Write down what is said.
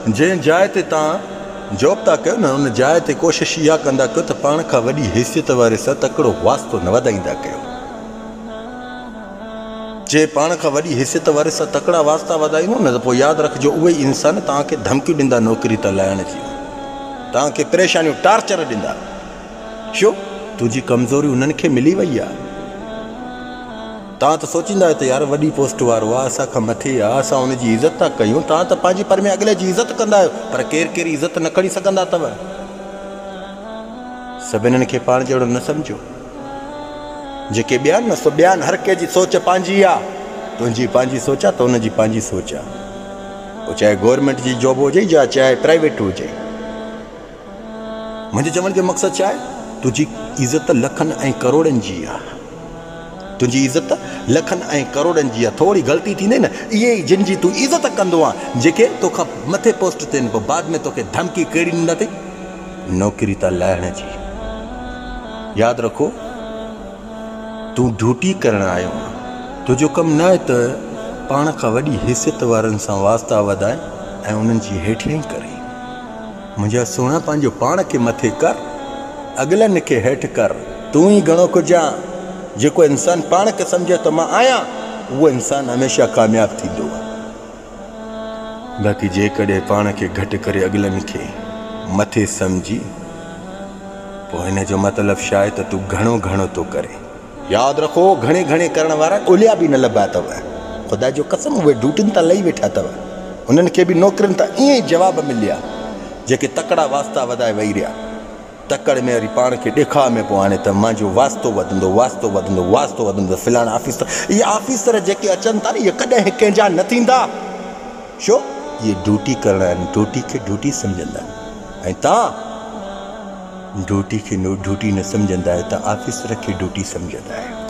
जंहिं जाइ ते तव्हां जॉब था कयो न उन जाइ ते कोशिशि इहा कंदा कयो त पाण खां वॾी हैसियत वारे सां तकिड़ो वास्तो न वधाईंदा कयो। जे पाण खां वॾी हैसियत वारे सां तकिड़ा वास्ता वधाईंदो न त पोइ यादि रखिजो उहे ई इंसान तव्हांखे धमकियूं ॾींदा नौकिरी था लाहिण जी, तव्हांखे परेशानियूं टार्चर ॾींदा। छो? तुंहिंजी कमज़ोरी उन्हनि खे मिली वई आहे। तव्हां त सोचींदा आहियो त यार वॾी पोस्ट वारो आहे, असांखां मथे आहे, असां हुनजी इज़त था कयूं। तव्हां त पंहिंजी पर में अॻिले जी इज़त कंदा आहियो, पर केरु केरु इज़त न खणी सघंदा अथव। सभिनीनि खे पाण जहिड़ो न सम्झो। जेके ॿिया आहिनि न सो ॿिया आहिनि, हर कंहिंजी सोच पंहिंजी आहे। तुंहिंजी पंहिंजी सोच आहे त हुनजी पंहिंजी सोच आहे। पोइ चाहे गवर्नमेंट जी जॉब हुजे या चाहे प्राइवेट हुजे। मुंहिंजे चवण जो मक़सदु छा आहे? तुंहिंजी इज़त लखनि ऐं करोड़नि जी आहे। तुंहिंजी इज़त लखनि ऐं करोड़नि जी आहे। थोरी ग़लती थींदे न, इहे ई जिन जी तूं इज़त कंदो आहे, जेके तोखां मथे पोस्ट ते पोइ बाद में तोखे धमकी कहिड़ी ॾींदा अथई? नौकिरी था लाहिण जी। यादि रखो, तूं ड्यूटी करण आयो आहे। तुंहिंजो कमु न आहे त पाण खां वॾी हैसियत वारनि सां वास्ता वधाए ऐं उन्हनि जी हेठियां ई करे। मुंहिंजा सोना, पंहिंजो पाण खे मथे कर, अॻिलनि खे हेठि कर। तूं ई घणो कुझु आहे। जेको इंसान पाण खे सम्झे त मां आहियां, उहो इंसान हमेशह कामयाबु थींदो आहे। बाक़ी जेकॾहिं पाण खे घटि करे अॻिलनि खे मथे सम्झी, पोइ हिन जो मतिलबु छा आहे त तूं घणो घणो थो करे। यादि रखो, घणे घणे करण वारा ॻोल्हिया बि न लभा अथव। ख़ुदा जो कसम, उहे ड्यूटियुनि तां लही वेठा अथव। उन्हनि खे बि नौकिरियुनि तां ईअं ई जवाब मिलिया, जेके तकिड़ा वास्ता वधाए वेही रहिया। तकड़ में वरी पाण खे ॾेखार में पोइ हाणे त मुंहिंजो वास्तो वधंदो, वास्तो वधंदो, वास्तो वधंदो। फिलहाल ऑफिसर, इहे ऑफिसर जेके अचनि था न, इहे कॾहिं कंहिंजा न थींदा। छो? इहे ड्यूटी करणा आहिनि, ड्यूटी खे ड्यूटी सम्झंदा आहिनि। ऐं तव्हां ड्यूटी खे ड्यूटी न सम्झंदा आहियो, तव्हां ऑफिसर खे ड्यूटी सम्झंदा आहियो।